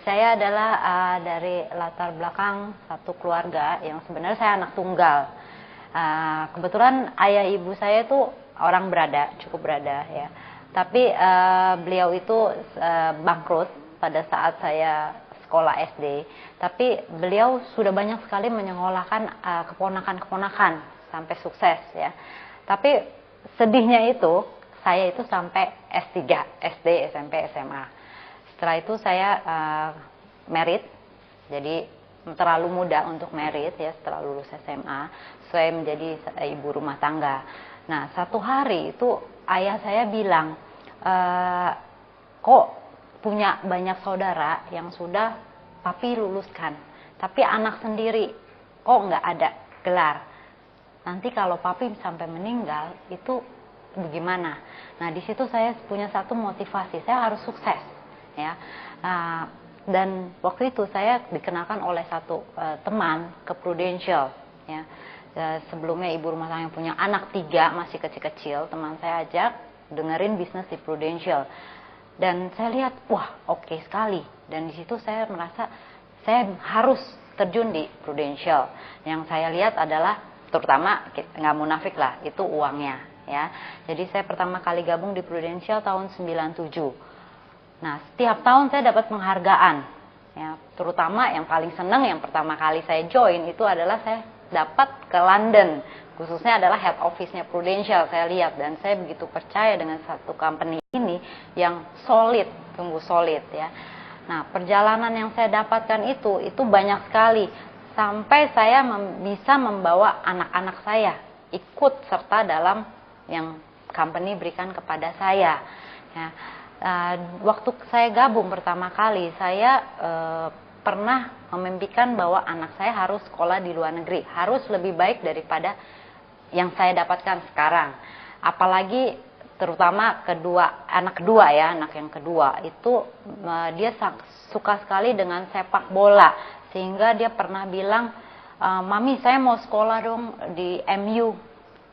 saya adalah dari latar belakang satu keluarga yang sebenarnya saya anak tunggal. Kebetulan ayah ibu saya itu orang berada, cukup berada ya. Tapi beliau itu bangkrut pada saat saya sekolah SD. Tapi beliau sudah banyak sekali menyekolahkan keponakan-keponakan sampai sukses ya. Tapi sedihnya itu saya itu sampai S3, SD, SMP, SMA. Setelah itu saya married, jadi terlalu muda untuk married ya setelah lulus SMA. Saya menjadi ibu rumah tangga. Nah, satu hari itu ayah saya bilang, kok punya banyak saudara yang sudah papi luluskan, tapi anak sendiri kok nggak ada gelar. Nanti kalau papi sampai meninggal itu bagaimana? Nah, di situ saya punya satu motivasi, saya harus sukses. Ya, dan waktu itu saya dikenalkan oleh satu teman ke Prudential. Ya, sebelumnya ibu rumah tangga yang punya anak 3 masih kecil-kecil, teman saya ajak dengerin bisnis di Prudential. Dan saya lihat, wah oke sekali. Dan di situ saya merasa saya harus terjun di Prudential. Yang saya lihat adalah, terutama nggak munafik lah, itu uangnya. Ya, jadi saya pertama kali gabung di Prudential tahun 97. Nah, setiap tahun saya dapat penghargaan, ya, terutama yang paling senang yang pertama kali saya join itu adalah saya dapat ke London, khususnya adalah head office-nya Prudential saya lihat, dan saya begitu percaya dengan satu company ini yang solid, sungguh solid ya. Nah, perjalanan yang saya dapatkan itu banyak sekali, sampai saya bisa membawa anak-anak saya ikut serta dalam yang company berikan kepada saya. Ya. Waktu saya gabung pertama kali, saya pernah memimpikan bahwa anak saya harus sekolah di luar negeri, harus lebih baik daripada yang saya dapatkan sekarang. Apalagi terutama anak yang kedua itu dia suka sekali dengan sepak bola, sehingga dia pernah bilang, mami saya mau sekolah dong di MU.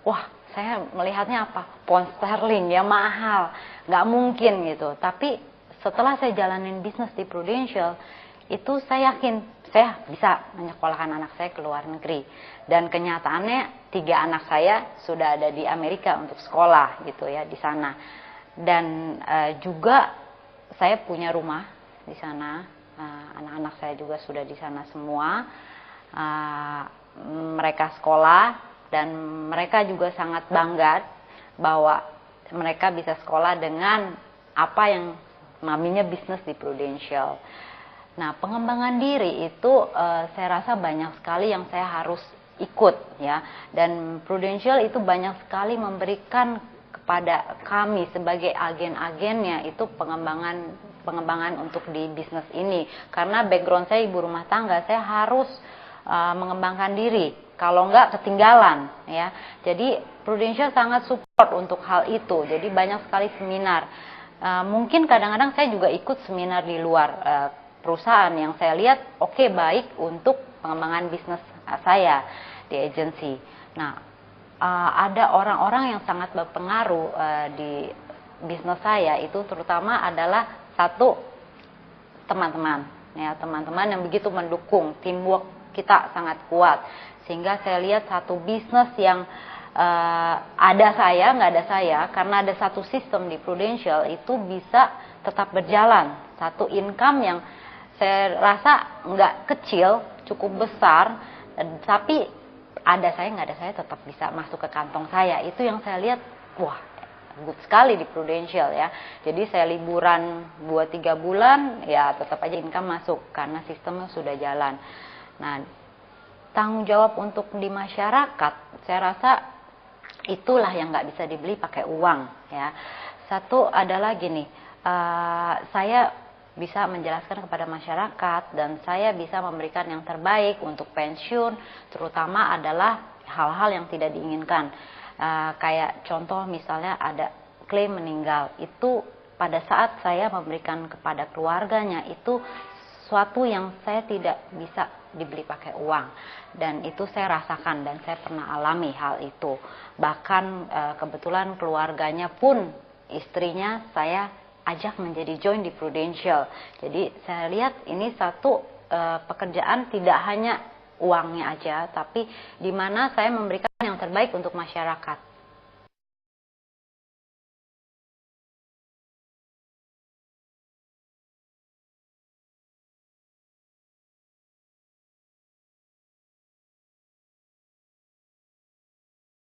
Wah, saya melihatnya apa? Pound sterling ya, mahal, nggak mungkin gitu. Tapi setelah saya jalanin bisnis di Prudential, itu saya yakin saya bisa menyekolahkan anak saya ke luar negeri. Dan kenyataannya 3 anak saya sudah ada di Amerika untuk sekolah gitu ya, di sana. Dan juga saya punya rumah di sana, anak-anak saya juga sudah di sana semua. Mereka sekolah. Dan mereka juga sangat bangga bahwa mereka bisa sekolah dengan apa yang maminya bisnis di Prudential. Nah, pengembangan diri itu saya rasa banyak sekali yang saya harus ikut ya. Dan Prudential itu banyak sekali memberikan kepada kami sebagai agen-agennya itu pengembangan untuk di bisnis ini. Karena background saya ibu rumah tangga, saya harus mengembangkan diri. Kalau enggak ketinggalan ya. Jadi Prudential sangat support untuk hal itu. Jadi banyak sekali seminar. Mungkin kadang-kadang saya juga ikut seminar di luar perusahaan yang saya lihat baik untuk pengembangan bisnis saya di agensi. Nah, ada orang-orang yang sangat berpengaruh di bisnis saya itu, terutama adalah satu, teman-teman ya, teman-teman yang begitu mendukung, teamwork kita sangat kuat. Sehingga saya lihat satu bisnis yang ada saya, nggak ada saya, karena ada satu sistem di Prudential itu bisa tetap berjalan. Satu income yang saya rasa nggak kecil, cukup besar, tapi ada saya, nggak ada saya tetap bisa masuk ke kantong saya. Itu yang saya lihat, wah, good sekali di Prudential ya. Jadi saya liburan 2-3 bulan, ya tetap aja income masuk, karena sistemnya sudah jalan. Nah, tanggung jawab untuk di masyarakat, saya rasa itulah yang nggak bisa dibeli pakai uang ya. Satu adalah gini, saya bisa menjelaskan kepada masyarakat dan saya bisa memberikan yang terbaik untuk pensiun, terutama adalah hal-hal yang tidak diinginkan. Kayak contoh misalnya ada klaim meninggal, itu pada saat saya memberikan kepada keluarganya itu suatu yang saya tidak bisa dibeli pakai uang, dan itu saya rasakan dan saya pernah alami hal itu. Bahkan kebetulan keluarganya pun, istrinya saya ajak menjadi join di Prudential. Jadi saya lihat ini satu pekerjaan tidak hanya uangnya aja, tapi di mana saya memberikan yang terbaik untuk masyarakat.